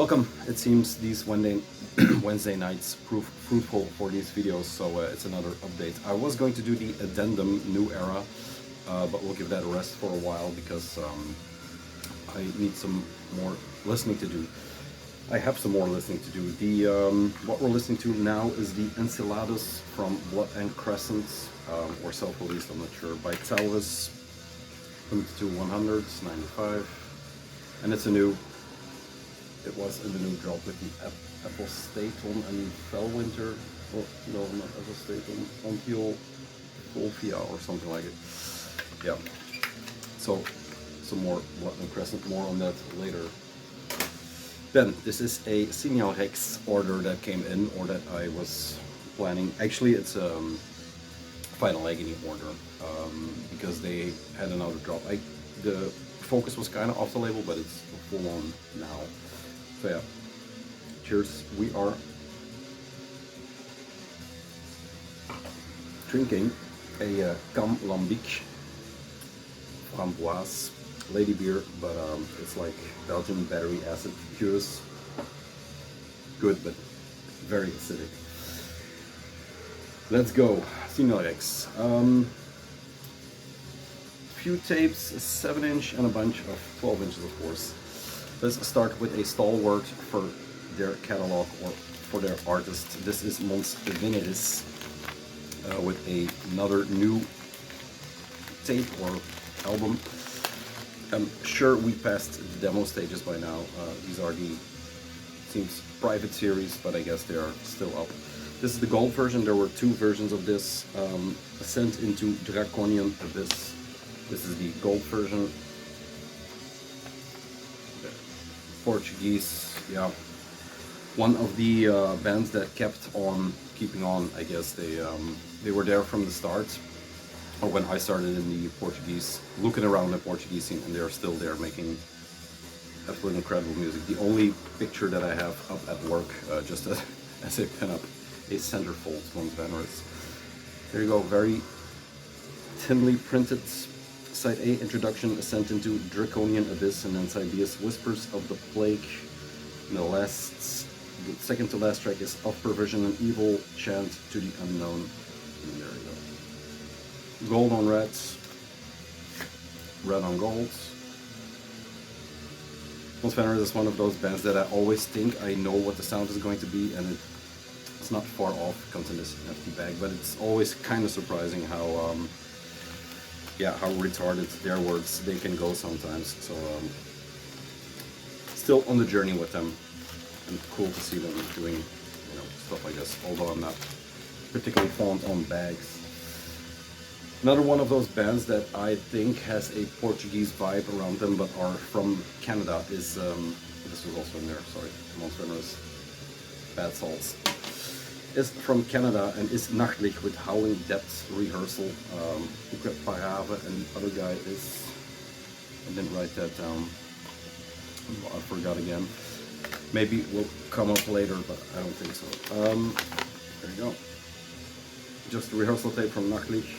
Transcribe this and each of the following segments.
Welcome. It seems these Wednesday nights prove fruitful for these videos, so it's another update. I was going to do the addendum New Era, but we'll give that a rest for a while because I need some more listening to do. I have some more listening to do. What we're listening to now is the Enceladus from Blood and Crescent, or self-released, I'm not sure, by Talvis, limited to 100, 95, and it's a new. It was in the new drop with the Apostaton and Fellwinter, or no, not Apostaton, Ontiel Volvia or something like it. Yeah, so some more Blood and Crescent, more on that later. Then, this is a Senior Rex order that came in, or that I was planning. Actually, it's a Final Agony order, because they had another drop. The focus was kind of off the label, but it's full on now. So yeah, cheers. We are drinking a Cam Lambic Framboise lady beer, but it's like Belgian battery acid cures. Good, but very acidic. Let's go. Senior Rex. Few tapes, a 7-inch and a bunch of 12 inches, of course. Let's start with a stalwart for their catalog or for their artist. This is Mons Veneris with another new tape or album. I'm sure we passed the demo stages by now. These are the, seems, private series, but I guess they are still up. This is the gold version. There were two versions of this. Ascent into Draconian Abyss. This is the gold version. Portuguese, yeah. One of the bands that kept on keeping on. I guess they were there from the start, or when I started in the Portuguese, looking around the Portuguese scene, and they're still there making absolutely incredible music. The only picture that I have up at work, just as a pin-up, a centerfold Mons Veneris. There you go, very thinly printed. Side A, Introduction, Ascent into Draconian Abyss, and then side B is Whispers of the Plague. And the second to last track is Of Perversion and Evil, Chant to the Unknown. And there you go. Gold on red, red on gold. Mons Veneris is one of those bands that I always think I know what the sound is going to be, and it's not far off, comes in this empty bag, but it's always kind of surprising how how retarded their words they can go sometimes. So still on the journey with them, and cool to see them doing stuff like this, although I'm not particularly fond on bags. Another one of those bands that I think has a Portuguese vibe around them but are from Canada is this was also in there, sorry, Mons Veneris, Bad Salts, is from Canada and is Nachtlich with Howling Depths Rehearsal. Parave, and the other guy is, I didn't write that down, I forgot again. Maybe it will come up later, but I don't think so. There you go. Just a rehearsal tape from Nachtlich.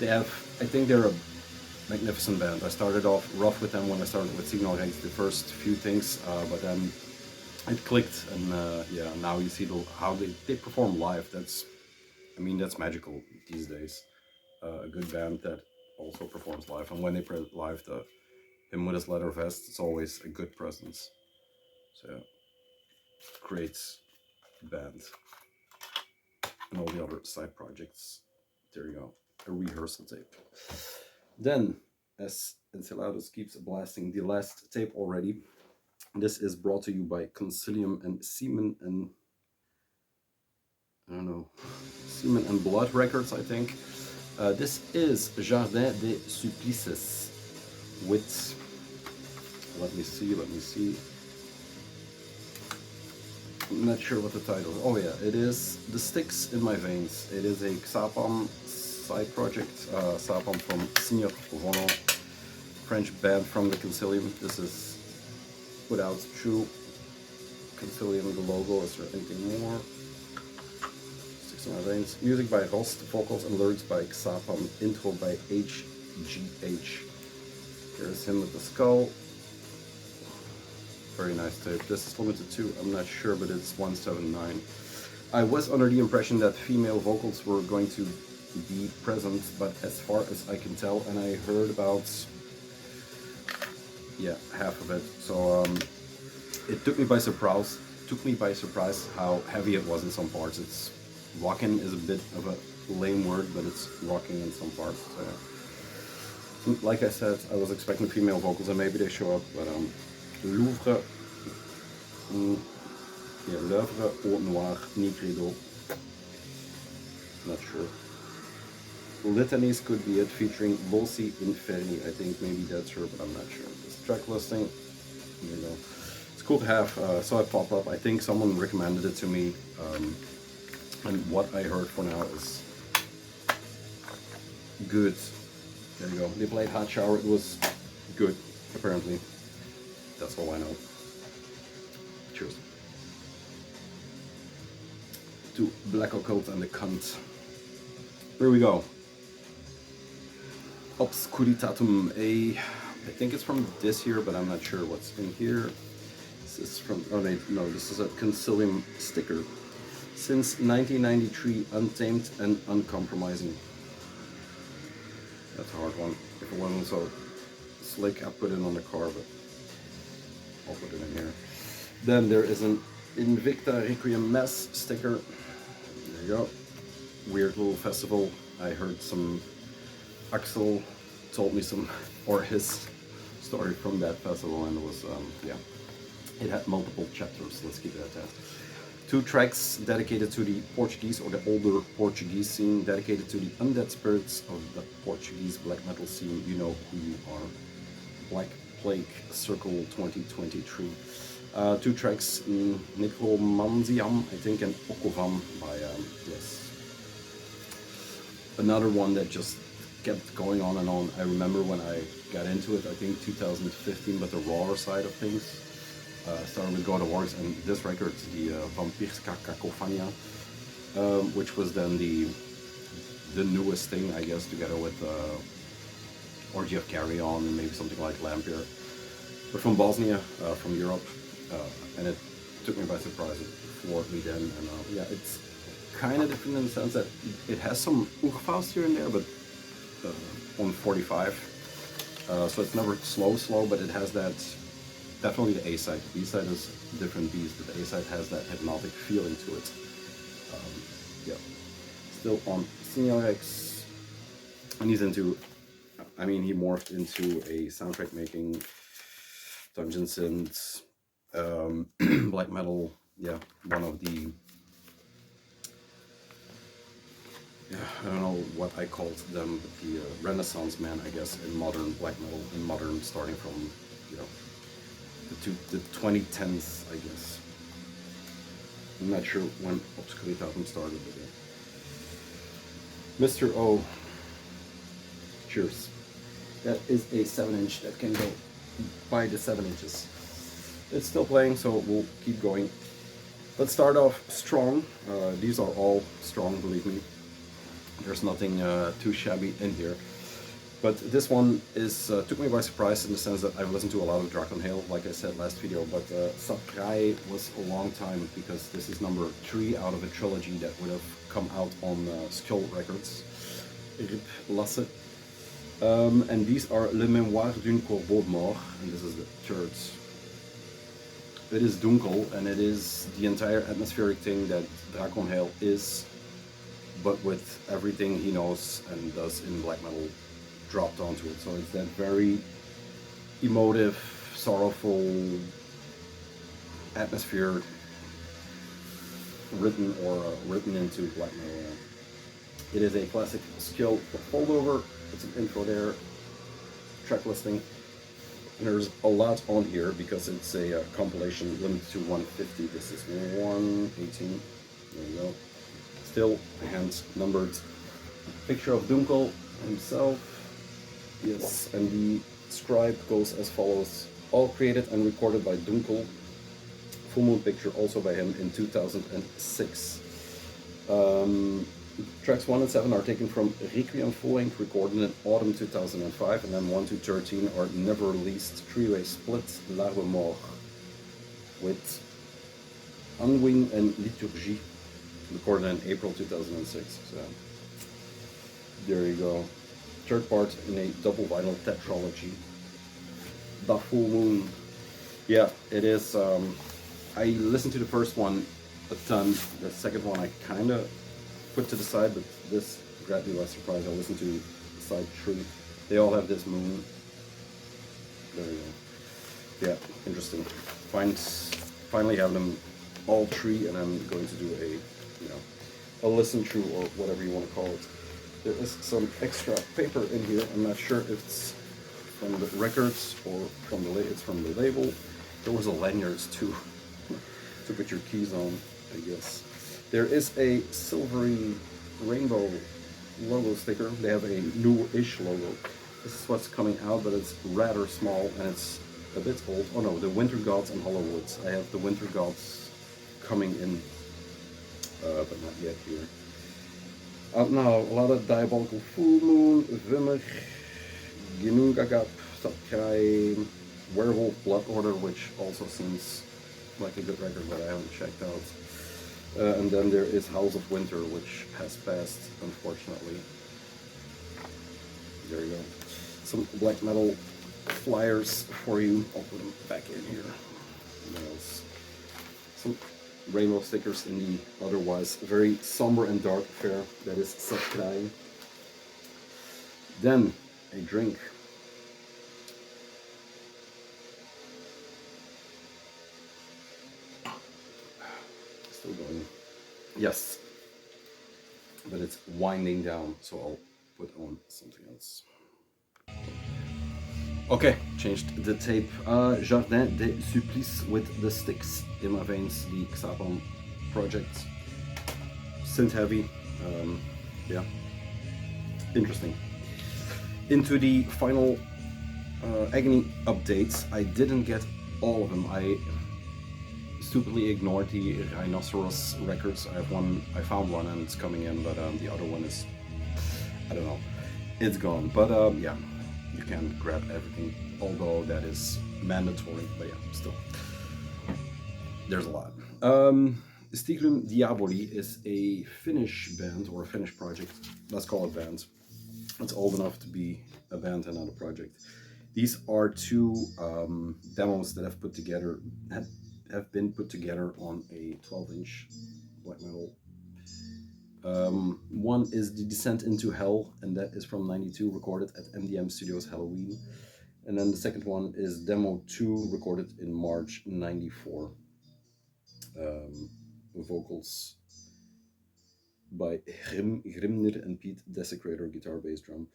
I think they're a magnificent band. I started off rough with them when I started with Signal Rex, the first few things, but then it clicked, and now you see how they perform live. That's magical these days. A good band that also performs live, and when they play live, him with his leather vest, it's always a good presence. So yeah, great band, and all the other side projects. There you go, a rehearsal tape. Then, as Enceladus keeps blasting, the last tape already. This is brought to you by Concilium and Semen and Semen and Blood Records, I think. This is Jardin des Supplices with, let me see. I'm not sure what the title is. Oh yeah, it is The Sticks in My Veins. It is a Xapam side project. Xapam from Senior Requiem, French band from the Concilium. This is without true Concilium, the logo. Is there anything more? Sticks in My Veins. Music by Rost, vocals and lyrics by Xapam, intro by HGH. Here's him with the skull. Very nice tape. This is limited to, I'm not sure, but it's 179. I was under the impression that female vocals were going to be present, but as far as I can tell, and I heard about, yeah, half of it. So it took me by surprise. How heavy it was in some parts. It's rockin' is a bit of a lame word, but it's rocking in some parts. So, yeah. Like I said, I was expecting female vocals, and maybe they show up, but L'oeuvre, yeah, l'œuvre au noir, ni credo. Not sure. Litanies could be it, featuring Volsi Inferni. I think maybe that's her, but I'm not sure. This track listing, you know, it's cool to have. Saw it pop up. I think someone recommended it to me, and what I heard for now is good. There you go. They played Hot Shower. It was good, apparently. That's all I know. Cheers. To Black Occult and the Cunt. Here we go. Obscuritatum, I think it's from this year, but I'm not sure what's in here. This is from, oh no, this is a Concilium sticker. Since 1993, untamed and uncompromising. That's a hard one. If it wasn't so slick, I'd put it on the car, but I'll put it in here. Then there is an Invicta Requiem Mess sticker. There you go. Weird little festival. I heard some, Axel told me some, or his story from that festival, and it was, yeah, it had multiple chapters. Let's keep it at that. 2 tracks dedicated to the Portuguese, or the older Portuguese scene, dedicated to the undead spirits of the Portuguese black metal scene. You know who you are. Black Plague Circle 2023. 2 tracks, Necromantiam, I think, and Okovam by, yes. Another one that just kept going on and on. I remember when I got into it, I think 2015, but the rawer side of things. Started with God of Wars, and this record, the Vampirska Cacophania, which was then the newest thing, I guess, together with Orgy of Carrion and maybe something like Lampere. But from Bosnia, from Europe, and it took me by surprise. It floored me then, and yeah, it's kind of different in the sense that it has some Urfaust here and there, but on 45. So it's never slow, but it has that. Definitely the A-side. The B-side is different beast, but the A-side has that hypnotic feeling to it. Yeah. Still on Signorex. And he's into, I mean, he morphed into a soundtrack making, dungeon synths, black metal, yeah, one of the, yeah, I don't know what I called them, but the Renaissance man, I guess, in modern black metal, in modern, starting from, you know, the 2010s, I guess. I'm not sure when Obscuritatum started, but yeah. Mr. O. Cheers. That is a 7-inch that can go by the 7 inches. It's still playing, so we'll keep going. Let's start off strong. These are all strong, believe me. There's nothing too shabby in here. But this one is took me by surprise in the sense that I've listened to a lot of Dragonhail, like I said last video, but Saatkrähe was a long time, because this is number 3 out of a trilogy that would have come out on Skull Records. Rip Lasse. And these are Le Mémoire d'une Corbeau Mort, and this is the 3rd. It is Dunkel, and it is the entire atmospheric thing that Dragonhail is, but with everything he knows and does in black metal dropped onto it. So it's that very emotive, sorrowful atmosphere written into black metal. It is a classic skill foldover. It's an intro there, track listing, and there's a lot on here because it's a compilation limited to 150. This is 118. There you go. Still hand numbered. Picture of Dunkel himself. Yes, and the scribe goes as follows. All created and recorded by Dunkel. Full moon picture also by him in 2006. Tracks 1 and 7 are taken from Requiem full length, recorded in autumn 2005, and then 1 to 13 are never released 3-way split L'Arbre Mort. with Unwing and Liturgie, recorded in April 2006. So there you go. Third part in a double vinyl tetralogy. The Full Moon. Yeah, it is. I listened to the first one a ton. The second one I kind of put to the side, but this grabbed me by surprise. I listened to side 3. They all have this moon. There you go. Yeah, interesting. Finally have them all 3, and I'm going to do a listen through, or whatever you want to call it. There is some extra paper in here. I'm not sure if it's from the records or from the it's from the label. There was a lanyard too to put your keys on, I guess. There is a silvery rainbow logo sticker. They have a new-ish logo. This is what's coming out, but it's rather small and it's a bit old. Oh no, the Winter Gods and Hollow Woods. I have the Winter Gods coming in, but not yet here. Out now, a lot of Diabolical Full Moon, Vimmer, Ginungagap, Saatkrähe, Werewolf Blood Order, which also seems like a good record, but I haven't checked out. And then there is House of Winter, which has passed, unfortunately. There you go. Some black metal flyers for you. I'll put them back in here. What else? Some rainbow stickers in the otherwise very somber and dark affair that is Saatkrähe. Then a drink. Still going. Yes, but it's winding down, so I'll put on something else. Okay, changed the tape. Jardin des Supplices with the Sticks in my veins, the Xapon project. Synth heavy, yeah, interesting. Into the Final Agony updates. I didn't get all of them. I stupidly ignored the Rhinoceros records. I found one and it's coming in, but the other one is, I don't know, it's gone. But yeah, you can't grab everything, although that is mandatory, but yeah, still. There's a lot. Stiglum Diaboli is a Finnish band, or a Finnish project. Let's call it band. It's old enough to be a band and not a project. These are 2 demos that have been put together on a 12-inch black metal. One is The Descent into Hell, and that is from '92, recorded at MDM Studios Halloween. And then the second one is Demo 2, recorded in March '94. Vocals by Grimnir and Pete Desecrator, guitar, bass, drum.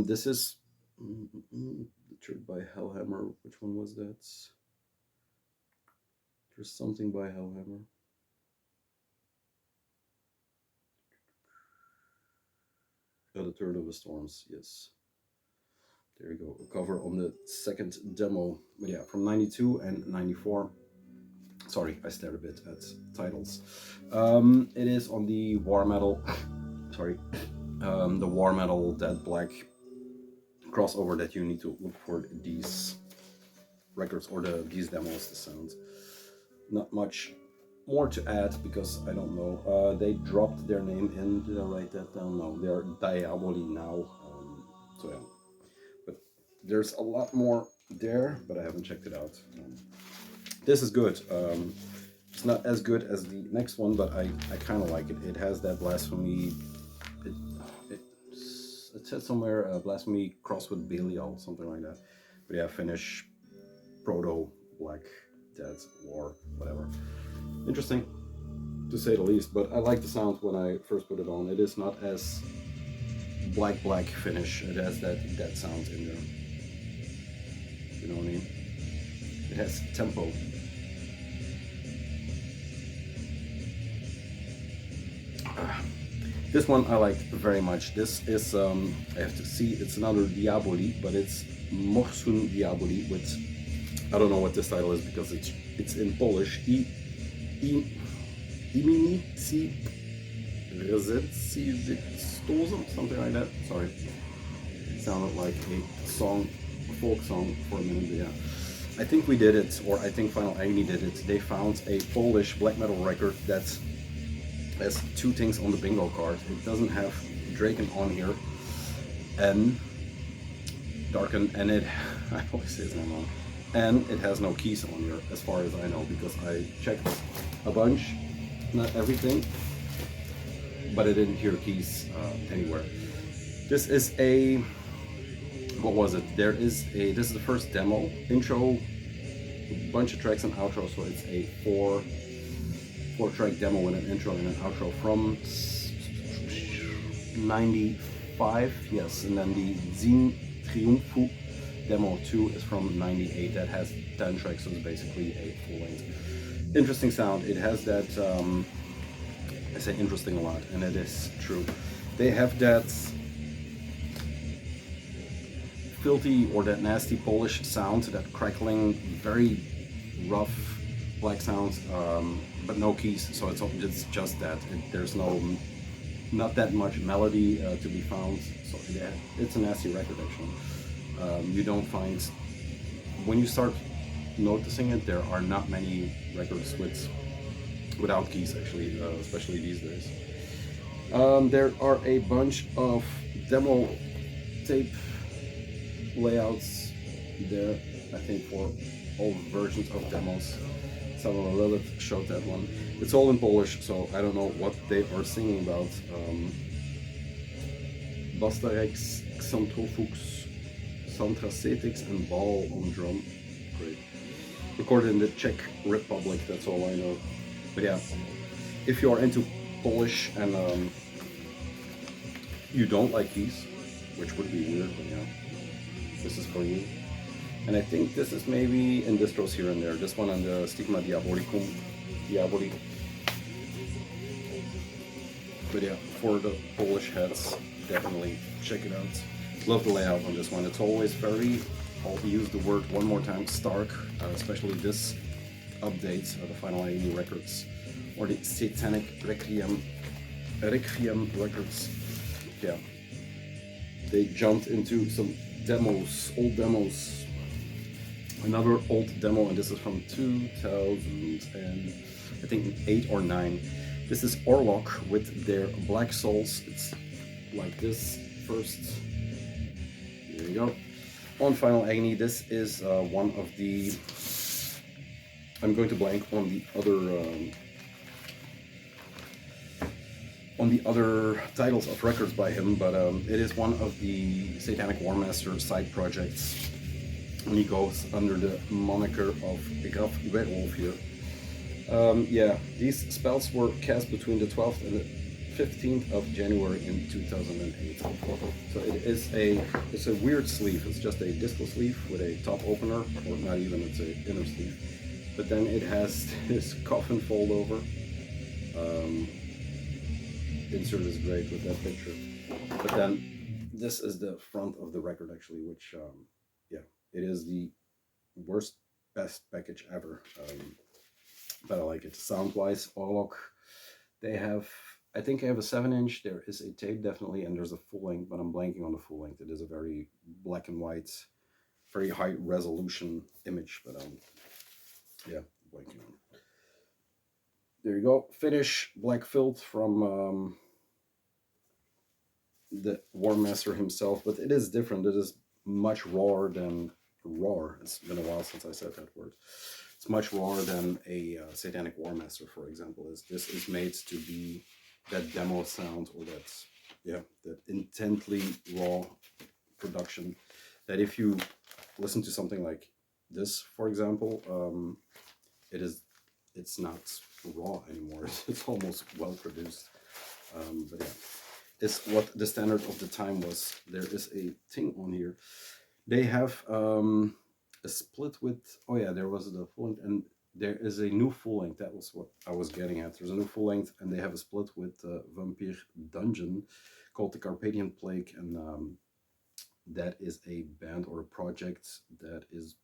This is the third by Hellhammer. Which one was that? There's something by Hellhammer. Oh, the Third of the Storms, yes. There you go, a cover on the second demo. But yeah, from '92 and '94. Sorry, I stared a bit at titles. It is on the War Metal, sorry, the War Metal Dead Black crossover that you need to look for these records, or these demos, the sound. Not much more to add because I don't know. They dropped their name in. Did I write that down? No, they're Diaboli now. So yeah, but there's a lot more there, but I haven't checked it out. This is good. It's not as good as the next one, but I kind of like it. It has that blasphemy. It said somewhere blasphemy crossed with Belial, something like that. But yeah, Finnish, proto Black Death War, whatever. Interesting, to say the least. But I like the sound when I first put it on. It is not as black Finnish. It has that sound in there. You know what I mean? It has tempo. This one I like very much. This is, I have to see, it's another Diaboli, but it's Morsun Diaboli, with, I don't know what this title is because it's in Polish. Iminici Rzecizistosem, something like that. Sorry. It sounded like a song, a folk song for a minute, but yeah. I think we did it, or I think Final Agony did it. They found a Polish black metal record that has two things on the bingo card. It doesn't have Draken on here, and Darken, and it, I always say his name wrong, and it has no keys on here, as far as I know, because I checked a bunch, not everything, but I didn't hear keys anywhere. This is a, what was it? This is the first demo, intro, bunch of tracks and outro, so it's a four track demo with an intro and an outro from 95, yes, and then the Zin Triumphu demo 2 is from 98, that has 10 tracks, so it's basically a full length. Interesting sound, it has that, I say interesting a lot, and it is true. They have that filthy or that nasty Polish sound, that crackling, very rough black sound, but no keys, so it's just that. There's not that much melody to be found, so it's a nasty record actually. You don't find, when you start noticing it, there are not many records without keys actually, especially these days. There are a bunch of demo tape layouts there, I think, for all versions of demos. Some of Lilith showed that one. It's all in Polish, so I don't know what they are singing about. Bastarex, Xanthophox, Santracetix, and Ball on drum. Great. Recorded in the Czech Republic, that's all I know. But yeah, if you are into Polish and you don't like keys, which would be weird, but yeah, this is for you. And I think this is maybe in distros here and there. This one on the Stigma Diabolicum. But yeah, for the Polish heads, definitely check it out. Love the layout on this one. It's always very, I'll use the word one more time, stark, especially this update of the Final Agony records, or the Satanik Requiem records. Yeah, they jumped into some demos, old demos. Another old demo, and this is from 2000 and I think 8 or 9. This is Orlok with their Black Souls. It's like this first. There you go. On Final Agony, this is one of the. I'm going to blank on the other titles of records by him, but it is one of the Satanic Warmaster side projects. And he goes under the moniker of Graf Werewolf here. Yeah, these spells were cast between the 12th and the 15th of January in 2008. So it's a weird sleeve. It's just a disco sleeve with a top opener, or not even, it's an inner sleeve. But then it has this coffin fold over. Insert is great with that picture. But then this is the front of the record actually, which yeah, it is the best package ever. But I like it. Sound-wise, Orlok, they have, I think I have a 7-inch. There is a tape definitely, and there's a full length, but I'm blanking on the full length. It is a very black and white, very high resolution image, but yeah, blanking on it. There you go. Finnish Black Filth from the Warmaster himself, but it is different. It is much rawer than raw. It's been a while since I said that word. It's much rawer than a Satanic Warmaster, for example. This is made to be that demo sound, or that intently raw production. That if you listen to something like this, for example, it's not raw anymore. It's almost well produced. But yeah, it's what the standard of the time was. There is a thing on here. They have a split with, oh yeah, there was the full length, and there is a new full length. That was what I was getting at. There's a new full length, and they have a split with Vampire Dungeon called the Carpathian Plague, and that is a band or a project that is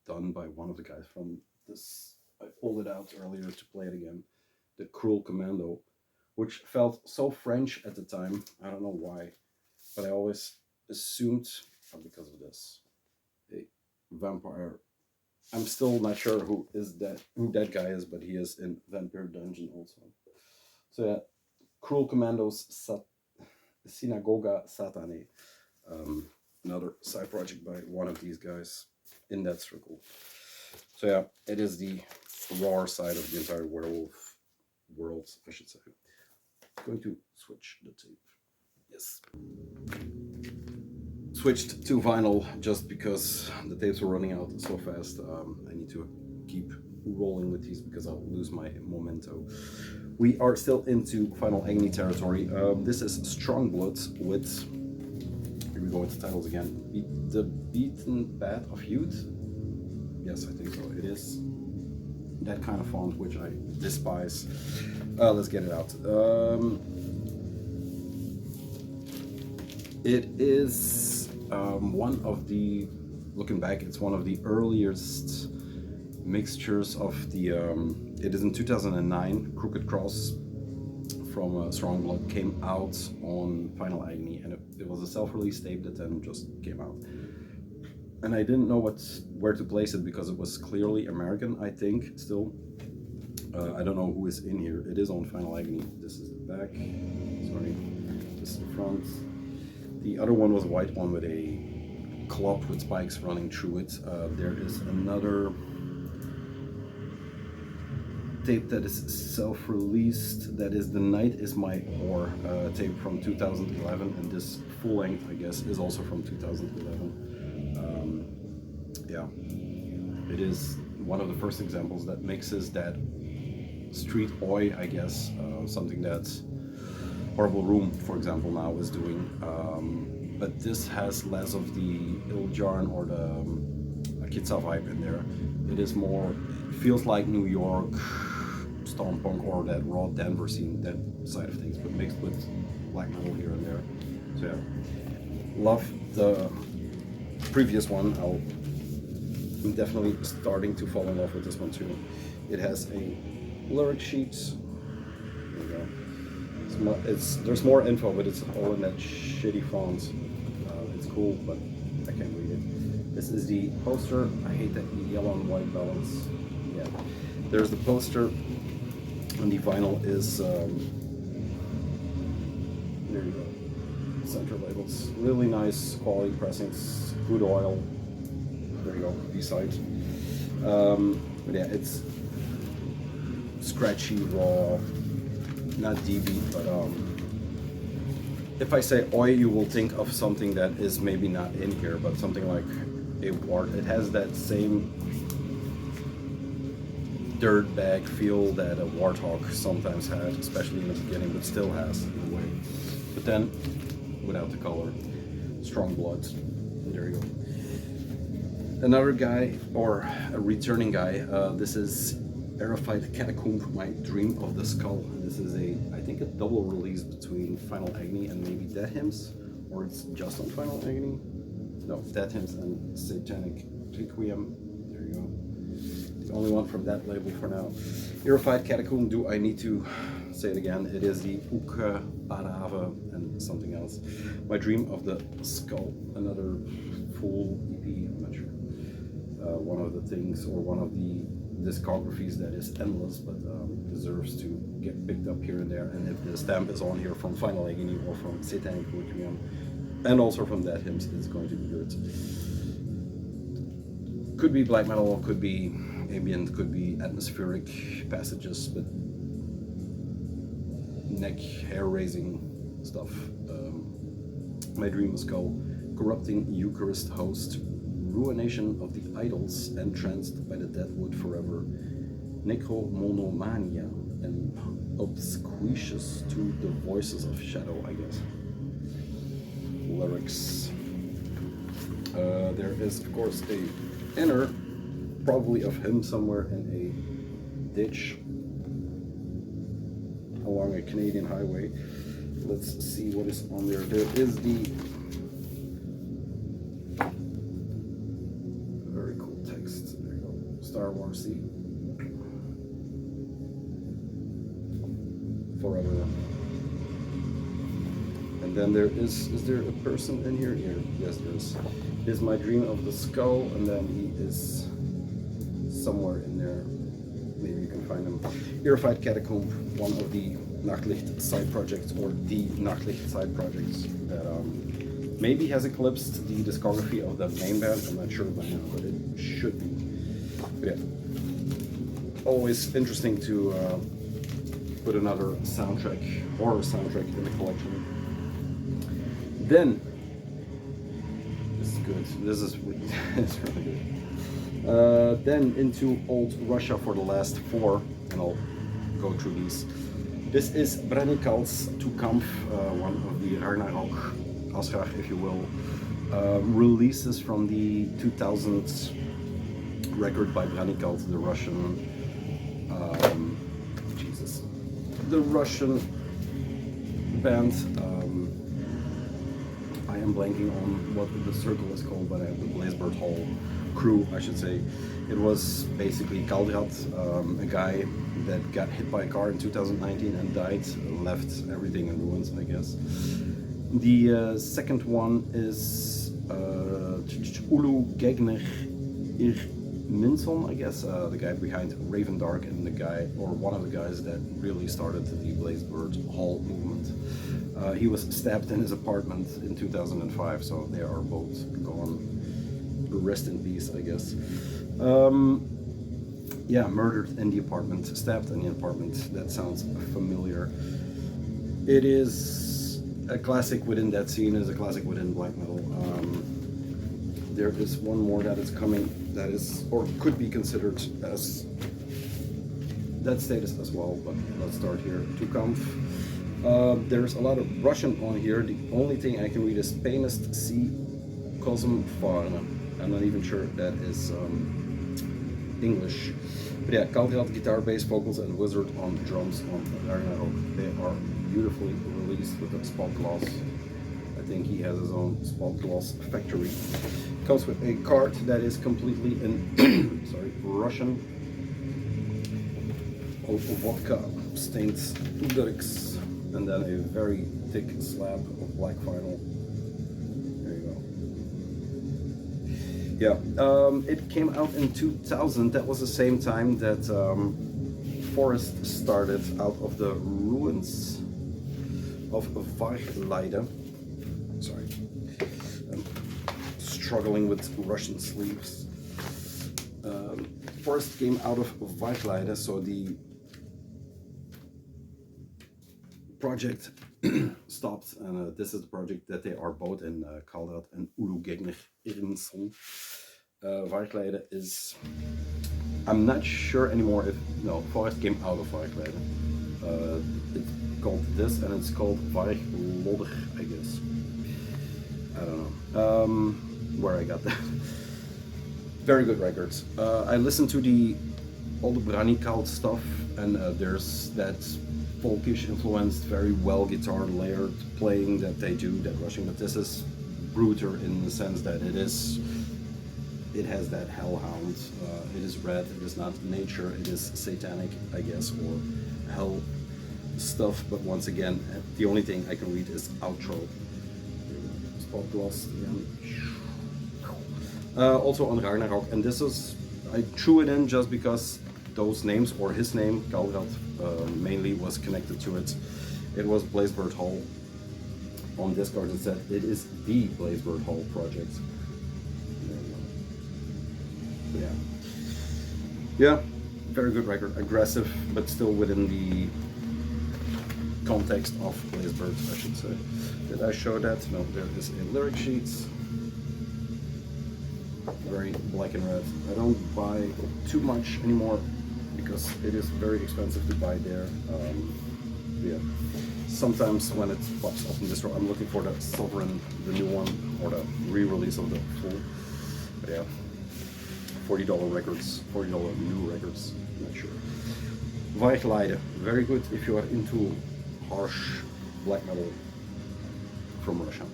done by one of the guys from this. I pulled it out earlier to play it again. The Cruel Commando, which felt so French at the time. I don't know why, but I always assumed, because of this, a vampire I'm still not sure who that guy is, but he is in Vampire Dungeon also. So yeah, Cruel Commandos Synagoga Satane. Another side project by one of these guys in that circle. So yeah, it is the raw side of the entire werewolf world, I should say. I'm going to switch the tape. Yes. Switched to vinyl just because the tapes are running out so fast. I need to keep rolling with these because I'll lose my memento. We are still into Final Agony territory. This is Strong Blood with, here we go with the titles again, The Beaten Path of Youth. Yes, I think so. It is that kind of font, which I despise. Let's get it out. It is one of the, looking back, it's one of the earliest mixtures of the, it is in 2009, Crooked Cross from Strong Blood came out on Final Agony, and it was a self-release tape that then just came out. And I didn't know where to place it because it was clearly American, I think, still. I don't know who is in here. It is on Final Agony. This is the back. Sorry. This is the front. The other one was a white one with a club with spikes running through it. There is another tape that is self-released. That is The Night Is My Whore tape from 2011. And this full length, I guess, is also from 2011. Yeah, it is one of the first examples that mixes that street oi, I guess, something that Horrible Room, for example, now is doing. But this has less of the Iljarn or the Kitsa vibe in there. It is more, it feels like New York, Stompunk, or that raw Denver scene, that side of things, but mixed with black metal here and there. So yeah, love the previous one. I'm definitely starting to fall in love with this one too. It has a lyric sheet. There you go. There's more info, but it's all in that shitty font. It's cool, but I can't read it. This is the poster. I hate that yellow and white balance. Yeah. There's the poster, and the vinyl is. There you go. Center labels. Really nice quality pressings. Good oil. There you go, B-side. But yeah, it's scratchy, raw, not DB, but if I say oi, you will think of something that is maybe not in here, but something like a wart. It has that same dirt bag feel that a warthog sometimes had, especially in the beginning, but still has in a way. But then, without the color, Strong Blood. There you go. Another guy, or a returning guy, this is Aerophyte Catacomb, My Dream of the Skull. This is I think a double release between Final Agony and maybe Dead Hymns, or it's just on Final Agony? No, Dead Hymns and Satanik Requiem. There you go. The only one from that label for now. Aerophyte Catacomb, do I need to say it again? It is the Uke Barave and something else. My Dream of the Skull, another full EP, I'm not sure. One of the things, or one of the discographies that is endless, but deserves to get picked up here and there. And if the stamp is on here from Final Agony or from Satanik Requiem, and also from Dead Hymns, it's going to be good. Could be black metal, could be ambient, could be atmospheric passages, but neck hair raising stuff. My Dream of Skull, Corrupting Eucharist Host, Ruination of the Idols, Entranced by the Deadwood Forever, Necromonomania, and Obsequious to the Voices of Shadow, I guess. Lyrics. There is, of course, a inner, probably of him somewhere in a ditch along a Canadian highway. Let's see what is on there. There is the very cool text. There you go. Star Warsy. Forever. And then there is there a person in here? Here, yes, there is. It is My Dream of the Skull, and then he is somewhere in there. Maybe you can find them. Purified Catacomb, one of the Nachtlicht side projects, or the Nachtlicht side projects that maybe has eclipsed the discography of the main band. I'm not sure by now, but it should be. But yeah, always interesting to put another soundtrack, horror soundtrack, in the collection. Then, this is good. This is it's really good. Then into Old Russia for the last 4, and I'll go through these. This is Branikal's To Kampf, one of the Ragnarok, Asrach, if you will, releases from the 2000s record by Branikal, the Russian, the Russian band. I am blanking on what the circle is called, but I have the Blazebird Hall crew, I should say. It was basically Kaldrat, a guy that got hit by a car in 2019 and died, left everything in ruins, I guess. The second one is Ulu Gegner Minson, I guess, the guy behind Raven Dark and the guy, or one of the guys that really started the Blazebird Hall movement. He was stabbed in his apartment in 2005, so they are both gone. Rest in peace, I guess. Yeah, murdered in the apartment, stabbed in the apartment. That sounds familiar. It is a classic within that scene, is a classic within black metal. There is one more that is coming that is, or could be considered as that status as well, but let's start here. To Kampf. There's a lot of Russian on here. The only thing I can read is Penist C. Kozmfarna. I'm not even sure if that is English. But yeah, Kaldrat guitar, bass, vocals, and Wizard on drums on Ragnarok. They are beautifully released with a spot gloss. I think he has his own spot gloss factory. Comes with a card that is completely in sorry, Russian. Vodka stained lyrics, and then a very thick slab of black vinyl. There you go. Yeah, it came out in 2000. That was the same time that Forest started out of the ruins of Vargleide. Sorry, I'm struggling with Russian sleeves. Forest came out of Vargleide, so the project stopped, and this is the project that they are both in, Kaldrat and Ulu Gegner Irnsson. Vargleide is, I'm not sure anymore if, no, Forest came out of Vargleide. It's called this, and it's called Varglodder, I guess. I don't know where I got that. Very good records. I listened to all the Branikal stuff, and there's that folkish influenced, very well guitar layered playing that they do, that Russian, but this is brutal in the sense that it has that hellhound. It is red, it is not nature, it is satanic, I guess, or hell stuff, but once again, the only thing I can read is outro. Spot gloss again. Also on Ragnarok, and this is, I threw it in just because those names, or his name, Kaldrat, mainly was connected to it. It was Blazebird Hall. On Discord it said it is the Blazebird Hall project. Yeah, very good record, aggressive, but still within the context of Blazebird, I should say. Did I show that? No, there is a lyric sheet. Very black and red. I don't buy too much anymore because it is very expensive to buy there. Yeah, sometimes when it pops up in distro, I'm looking for the Sovereign, the new one, or the re-release of the full. But yeah, $40 records, $40 new records, not sure. Vargleide, very good if you are into harsh black metal from Russia.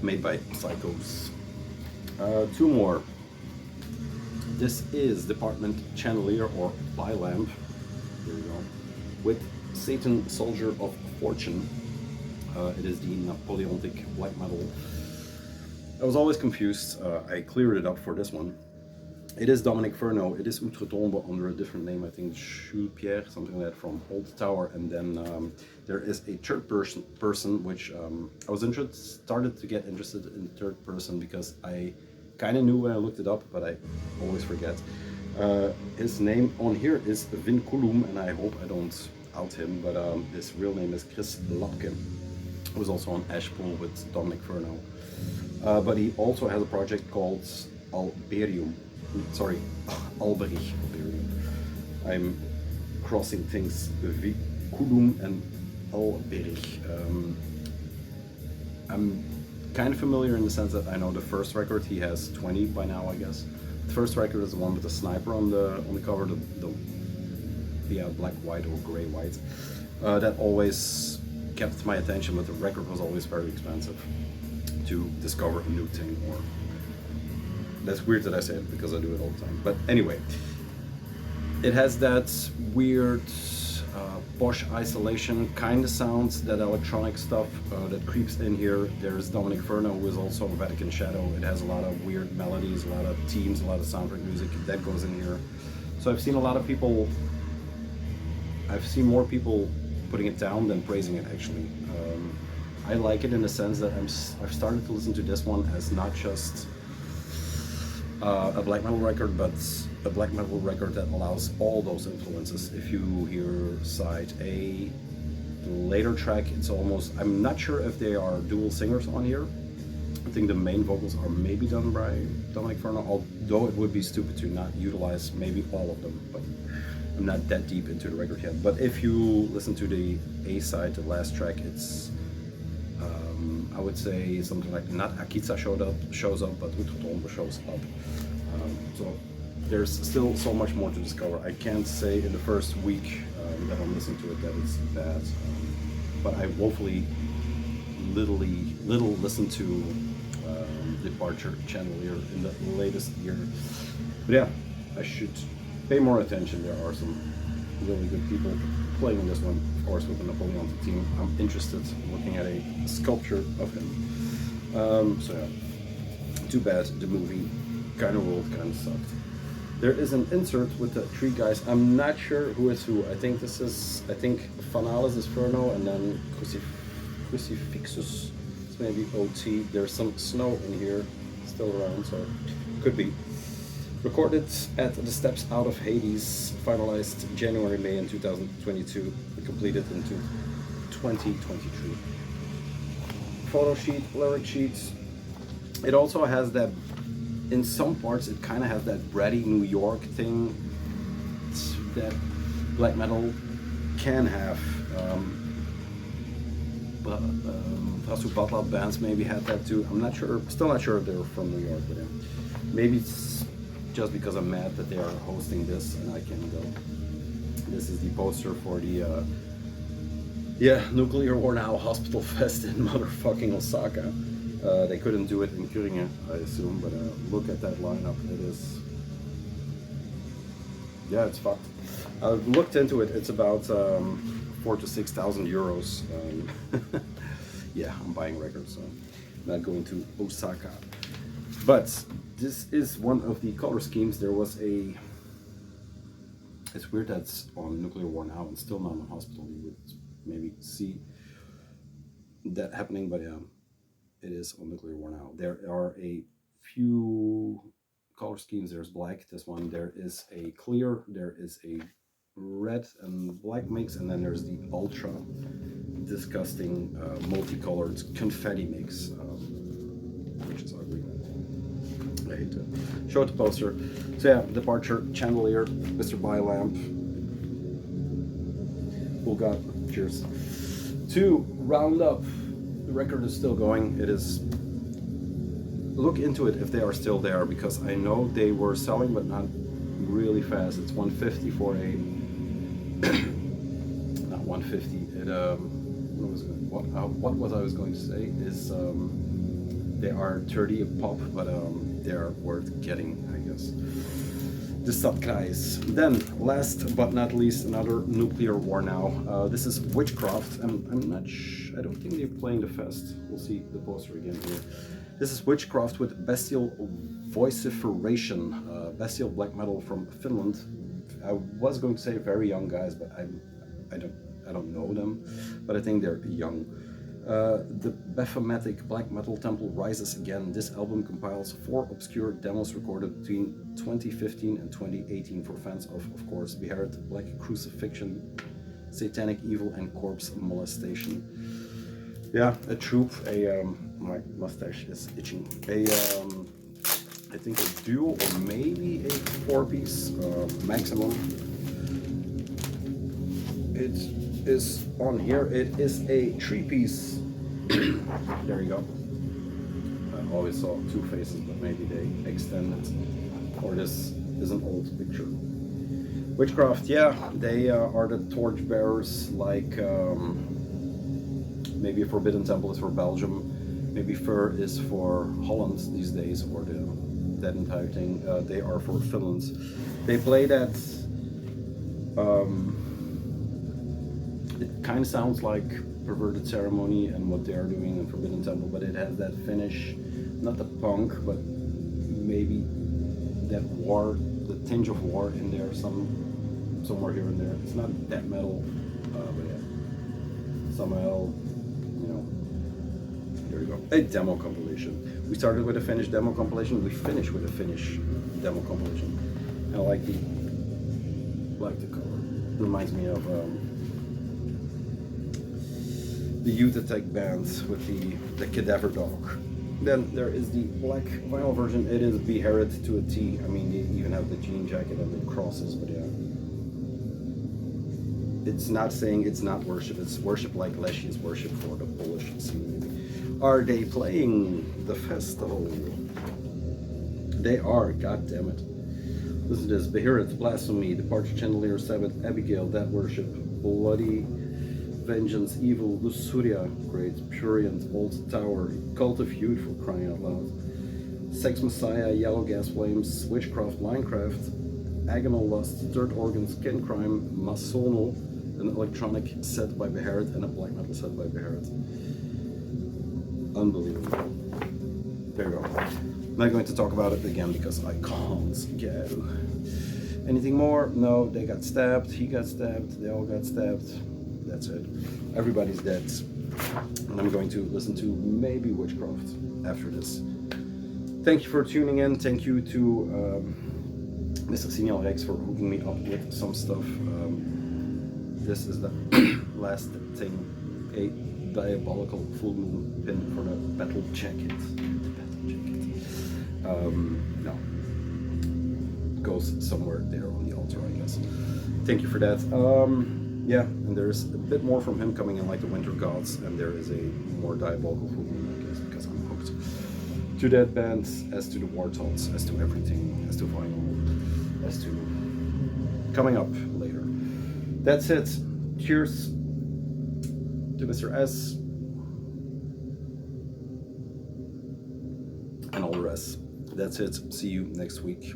Made by Psychos. Two more. This is Department Chandelier, or Bylamp. There we go. With Satan Soldier of Fortune. It is the Napoleonic black metal I was always confused. I cleared it up for this one. It is Dominic Furno. It is Outre-Tombe under a different name, I think Jules Pierre, something like that, from Old Tower. And then there is a third person which I was started to get interested in third person because I kind of knew when I looked it up, but I always forget. His name on here is Vinculum, and I hope I don't out him, but his real name is Chris Lapke, who was also on Ashpool with Dominic Furno. But he also has a project called Alberium. Sorry, Alberich. I'm crossing things. Vinculum and Alberich. I'm kind of familiar in the sense that I know the first record. He has 20 by now, I guess. The first record is the one with the sniper on the cover, the black, white or gray, white. That always kept my attention, but the record was always very expensive to discover a new thing. Or that's weird that I say it because I do it all the time. But anyway, it has that weird Bosch isolation kind of sounds, that electronic stuff that creeps in here. There's Dominic Furno, who is also Vatican Shadow. It has a lot of weird melodies, a lot of themes, a lot of soundtrack music that goes in here. So I've seen a lot of people, I've seen more people putting it down than praising it actually. I like it in the sense that I've started to listen to this one as not just a black metal record, but a black metal record that allows all those influences. If you hear side A, the later track, it's almost, I'm not sure if they are dual singers on here. I think the main vocals are maybe done by Dominic Furno, although it would be stupid to not utilize maybe all of them, but I'm not that deep into the record yet. But if you listen to the A side, the last track, it's I would say something like not Akitsa shows up, but Outre-Tombe shows up. So there's still so much more to discover. I can't say in the first week that I'm listening to it that it's bad, but I woefully little listened to Departure Chandelier in the latest year. But yeah, I should pay more attention. There are some really good people playing this one, of course, with the Napoleon team. I'm interested in looking at a sculpture of him. So yeah, too bad the movie kind of ruled, kind of sucked. There is an insert with the three guys. I'm not sure who is who. I think Fanalis is Furno, and then Crucifixus is maybe OT. There's some snow in here still around, so could be. Recorded at the Steps Out of Hades, finalized January-May in 2022, completed in 2023. Photo sheet, lyric sheet. It also has that, in some parts, it kind of has that bratty New York thing that black metal can have. But Vetala bands maybe had that too. I'm not sure, still not sure if they were from New York, but yeah. Maybe it's just because I'm mad that they are hosting this and I can't go. This is the poster for the Nuclear War Now Hospital Fest in motherfucking Osaka. They couldn't do it in Thüringen, I assume, but look at that lineup. It is, yeah, it's fucked. I looked into it. It's about 4,000 to 6,000 euros. Yeah, I'm buying records, so I'm not going to Osaka. But this is one of the color schemes. There was a, it's weird that's on Nuclear War Now and still not on Hospital. You would maybe see that happening, but yeah, it is on Nuclear War Now. There are a few color schemes. There's black, this one. There is a clear, there is a red and black mix, and then there's the ultra disgusting multicolored confetti mix, which is ugly. I hate to show the poster. So yeah, Departure, Chandelier, Mr. Biolamp, Bulgat, cheers. To round up, the record is still going. It is, look into it if they are still there, because I know they were selling, but not really fast. It's 150 for a, not 150, it, what was I was going to say is, they are 30 a pop, but they are worth getting, I guess. The Saatkrähe. Then, last but not least, another Nuclear War Now. This is Witchcraft, and I don't think they're playing the fest. We'll see the poster again here. This is Witchcraft with Bestial Vociferation, bestial black metal from Finland. I was going to say very young guys, but I don't know them, but I think they're young. The Baphomatic black metal temple rises again. This album compiles 4 obscure demos recorded between 2015 and 2018 for fans of course, Beherit, Black Crucifixion, Satanic Evil, and Corpse Molestation. Yeah, a troop, my mustache is itching. I think a duo or maybe a 4-piece maximum. It is on here. It is a 3-piece. There you go. I always saw 2 faces, but maybe they extended, or this is an old picture. Witchcraft, yeah, they are the torchbearers, like maybe Forbidden Temple is for Belgium, maybe Fur is for Holland these days, or that entire thing. They are for Finland. They play that. It kind of sounds like Perverted Ceremony and what they are doing in Forbidden Temple, but it has that finish, not the punk, but maybe that war, the tinge of war in there, somewhere here and there. It's not that metal, but yeah, somehow, you know. There you go. A demo compilation. We started with a finished demo compilation. We finished with a finished demo compilation. And I like the color. Reminds me of the Youth Attack band with the Cadaver Dog. Then there is the black vinyl version. It is Beherit to a T. I mean, they even have the jean jacket and the crosses, but yeah. It's not saying it's not worship. It's worship like Leshy is worship for the Polish scene. Are they playing the festival? They are, god damn it. Listen to this. Beherit, Blasphemy, Departure Chandelier, Sabbath, Abigail, Dead Worship, Bloody Vengeance, Evil, Lusuria, Great, Purient, Old Tower, Cult of Youth, for crying out loud, Sex Messiah, Yellow Gas Flames, Witchcraft, Linecraft, Agonal Lust, Third Organ, Skin Crime, Masonal, an electronic set by Beherit, and a black metal set by Beherit. Unbelievable. There you go. I'm not going to talk about it again because I can't go. Anything more? No, they got stabbed, he got stabbed, they all got stabbed. That's it. Everybody's dead. And I'm going to listen to maybe Witchcraft after this. Thank you for tuning in. Thank you to Mr. Signal Rex for hooking me up with some stuff. This is the last thing. A diabolical full moon pin for the battle jacket. No. Goes somewhere there on the altar, I guess. Thank you for that. Yeah, and there's a bit more from him coming in, like the Winter Gods, and there is a more diabolical full moon, I guess, because I'm hooked to that band, as to the War Thoughts, as to everything, as to vinyl, as to coming up later. That's it. Cheers to Mr. S and all the rest. That's it. See you next week.